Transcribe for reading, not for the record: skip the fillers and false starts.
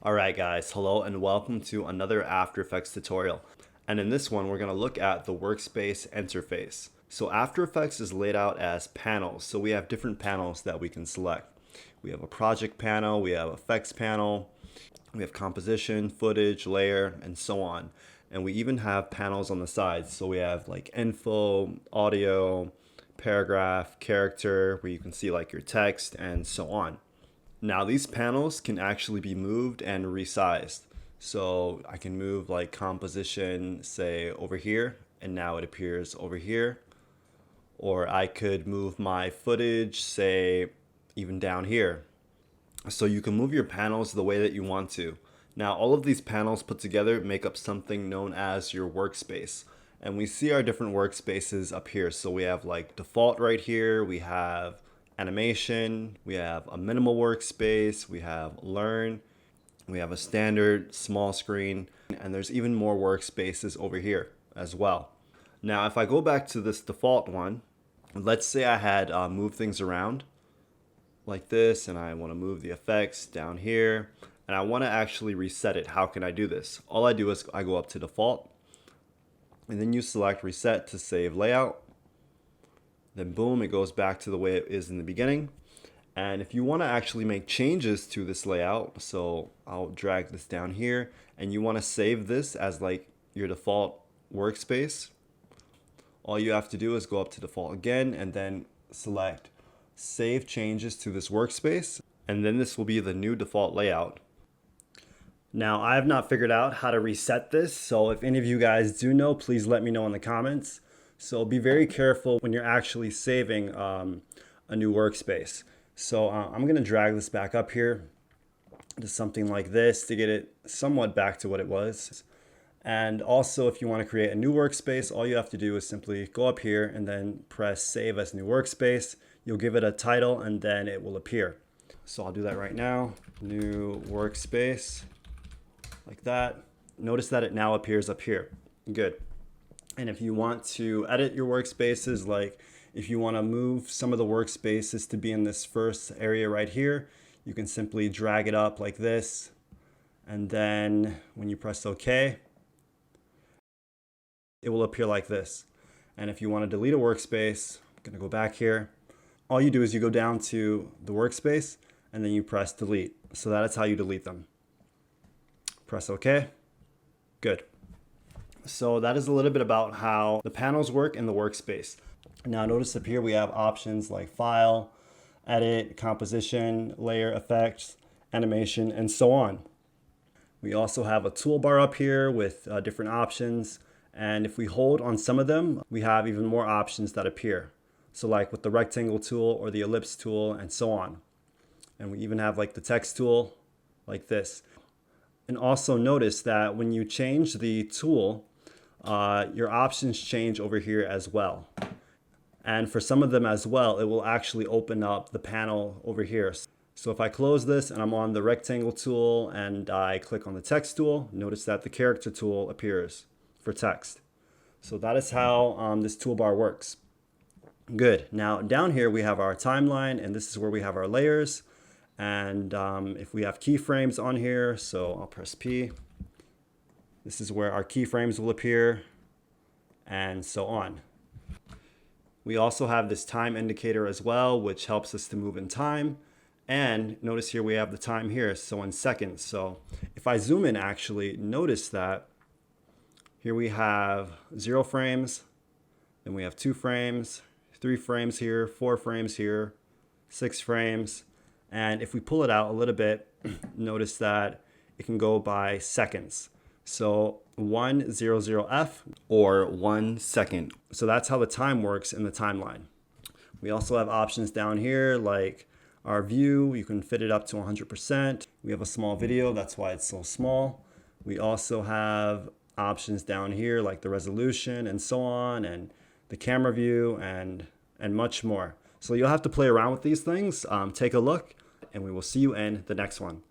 Alright guys, hello and welcome to another After Effects tutorial. And in this one we're going to look at the Workspace interface. So After Effects is laid out as panels, so we have different panels that we can select. We have a project panel, we have effects panel, we have composition, footage, layer, and so on. And we even have panels on the sides, so we have like info, audio, paragraph, character, where you can see like your text and so on. Now these panels can actually be moved and resized. So I can move like composition, say over here, and now it appears over here. Or I could move my footage, say even down here. So you can move your panels the way that you want to. Now all of these panels put together make up something known as your workspace. And we see our different workspaces up here. So we have like default right here, we have animation, we have a minimal workspace, we have learn, we have a standard small screen, and there's even more workspaces over here as well. Now if I go back to this default one, let's say I had moved things around like this, and I want to move the effects down here, and I want to actually reset it. How can I do this? All I do is I go up to default, and then you select reset to save layout. Then boom, it goes back to the way it is in the beginning. And if you want to actually make changes to this layout, so I'll drag this down here, and you want to save this as like your default workspace, all you have to do is go up to default again and then select save changes to this workspace, and then this will be the new default layout. Now I have not figured out how to reset this, so if any of you guys do know, please let me know in the comments. So be very careful when you're actually saving a new workspace. So I'm going to drag this back up here to something like this to get it somewhat back to what it was. And also if you want to create a new workspace, all you have to do is simply go up here and then press save as new workspace. You'll give it a title and then it will appear. So I'll do that right now. New workspace, like that. Notice that it now appears up here. Good. And if you want to edit your workspaces, like if you want to move some of the workspaces to be in this first area right here, you can simply drag it up like this. And then when you press OK, it will appear like this. And if you want to delete a workspace, I'm going to go back here. All you do is you go down to the workspace and then you press delete. So that is how you delete them. Press OK. Good. So that is a little bit about how the panels work in the workspace. Now notice up here we have options like file, edit, composition, layer, effects, animation, and so on. We also have a toolbar up here with different options. And if we hold on some of them, we have even more options that appear. So like with the rectangle tool or the ellipse tool and so on. And we even have like the text tool like this. And also notice that when you change the tool, your options change over here as well. And for some of them as well, it will actually open up the panel over here. So if I close this and I'm on the rectangle tool and I click on the text tool, notice that the character tool appears for text. So that is how this toolbar works. Good. Now down here we have our timeline, and this is where we have our layers. And if we have keyframes on here, so I'll press P. This is where our keyframes will appear, and so on. We also have this time indicator as well, which helps us to move in time. And notice here we have the time here, so in seconds. So if I zoom in, actually, notice that here we have 0 frames, then we have 2 frames, 3 frames here, 4 frames here, 6 frames. And if we pull it out a little bit, notice that it can go by seconds. So 100F or 1 second. So that's how the time works in the timeline. We also have options down here like our view. You can fit it up to 100%. We have a small video, that's why it's so small. We also have options down here like the resolution and so on, and the camera view and much more. So you'll have to play around with these things. Take a look, and we will see you in the next one.